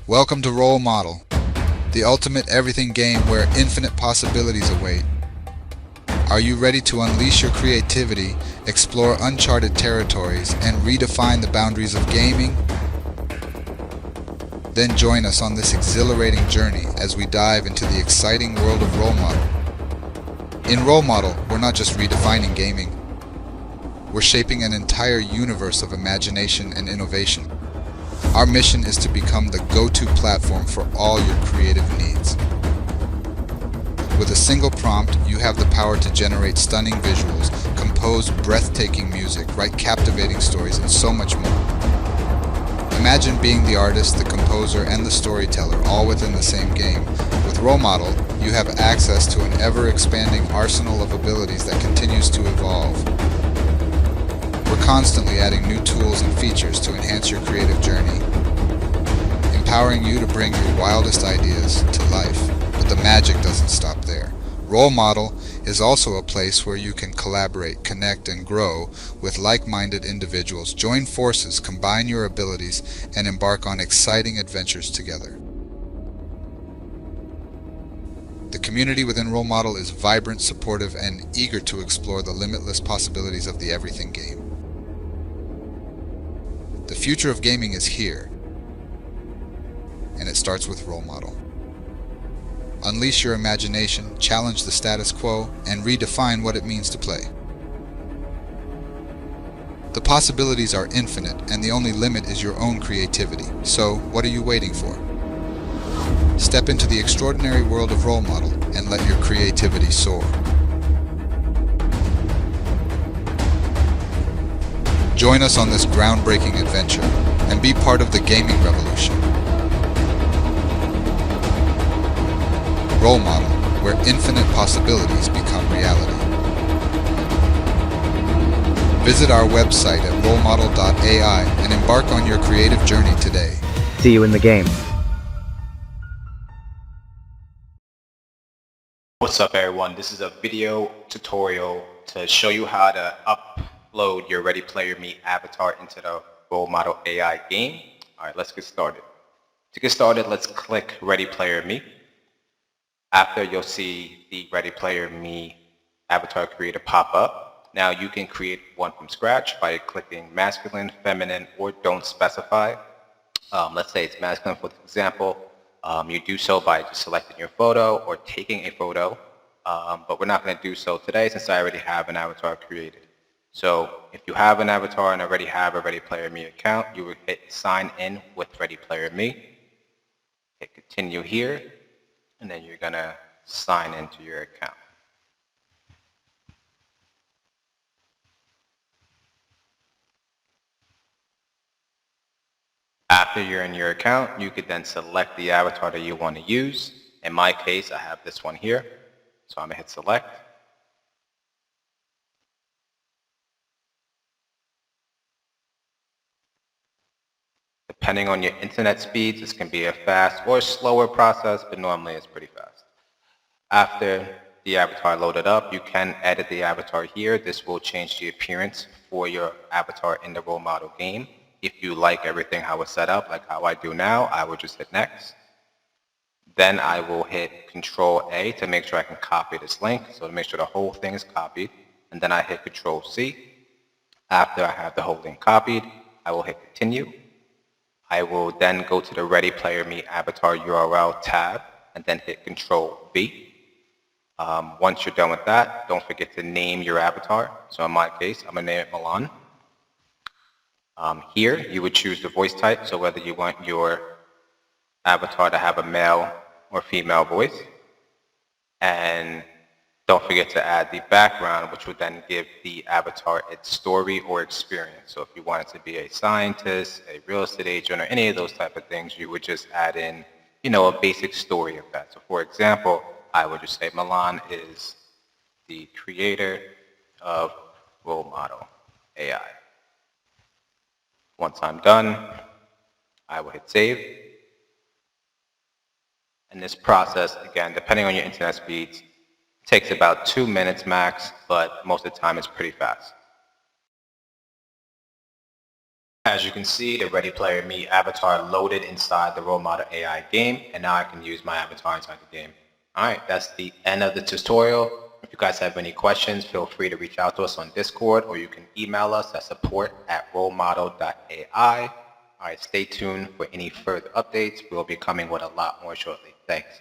Welcome to Role Model, the ultimate everything game where infinite possibilities await. Are you ready to unleash your creativity, explore uncharted territories, and redefine the boundaries of gaming? Then join us on this exhilarating journey as we dive into the exciting world of Role Model. In Role Model, we're not just redefining gaming. We're shaping an entire universe of imagination and innovation. Our mission is to become the go-to platform for all your creative needs. With a single prompt, you have the power to generate stunning visuals, compose breathtaking music, write captivating stories, and so much more. Imagine being the artist, the composer, and the storyteller, all within the same game. With Role Model, you have access to an ever-expanding arsenal of abilities that continues to evolve. We're constantly adding new tools and features to enhance your creative journey, empowering you to bring your wildest ideas to life. But the magic doesn't stop there. Role Model is also a place where you can collaborate, connect, and grow with like-minded individuals. Join forces, combine your abilities, and embark on exciting adventures together. The community within Role Model is vibrant, supportive, and eager to explore the limitless possibilities of the everything game. The future of gaming is here, and it starts with Role Model. Unleash your imagination, challenge the status quo, and redefine what it means to play. The possibilities are infinite, and the only limit is your own creativity. So, what are you waiting for? Step into the extraordinary world of Role Model and let your creativity soar. Join us on this groundbreaking adventure and be part of the gaming revolution. Role Model, where infinite possibilities become reality. Visit our website at rolemodel.ai and embark on your creative journey today. See you in the game. What's up, everyone? This is a video tutorial to show you how to upload your Readyplayerme avatar into the Role Model AI game. All right, let's get started. To get started, let's click Readyplayerme. After, you'll see the Readyplayerme avatar creator pop up. Now you can create one from scratch by clicking masculine, feminine, or don't specify. Let's say it's masculine for example. You do so by just selecting your photo or taking a photo, but we're not going to do so today since I already have an avatar created. So if you have an avatar and already have a Readyplayerme account, you will hit sign in with Readyplayerme. Hit continue here, and then you're going to sign into your account. After you're in your account, you could then select the avatar that you want to use. In my case, I have this one here, so I'm going to hit select. Depending on your internet speeds, this can be a fast or slower process, but normally it's pretty fast. After the avatar loaded up, you can edit the avatar here. This will change the appearance for your avatar in the Role Model game. If you like everything how it's set up, like how I do now, I will just hit next. Then I will hit Control A to make sure I can copy this link, so to make sure the whole thing is copied. And then I hit Control C. After I have the whole thing copied, I will hit Continue. I will then go to the Readyplayerme avatar URL tab and then hit Control V. Once you're done with that, don't forget to name your avatar. So in my case, I'm going to name it Milan. Here, you would choose the voice type, so whether you want your avatar to have a male or female voice. And don't forget to add the background, which would then give the avatar its story or experience. So if you want it to be a scientist, a real estate agent, or any of those type of things, you would just add in, a basic story of that. So for example, I would just say Milan is the creator of Role Model AI. Once I'm done, I will hit save. And this process, again, depending on your internet speeds, takes about 2 minutes max, but most of the time it's pretty fast. As you can see, the Readyplayerme avatar loaded inside the role model AI game, and now I can use my avatar inside the game. All right, that's the end of the tutorial. If you guys have any questions, feel free to reach out to us on Discord, or you can email us at support@rolemodel.ai. All right, stay tuned for any further updates. We'll be coming with a lot more shortly. Thanks.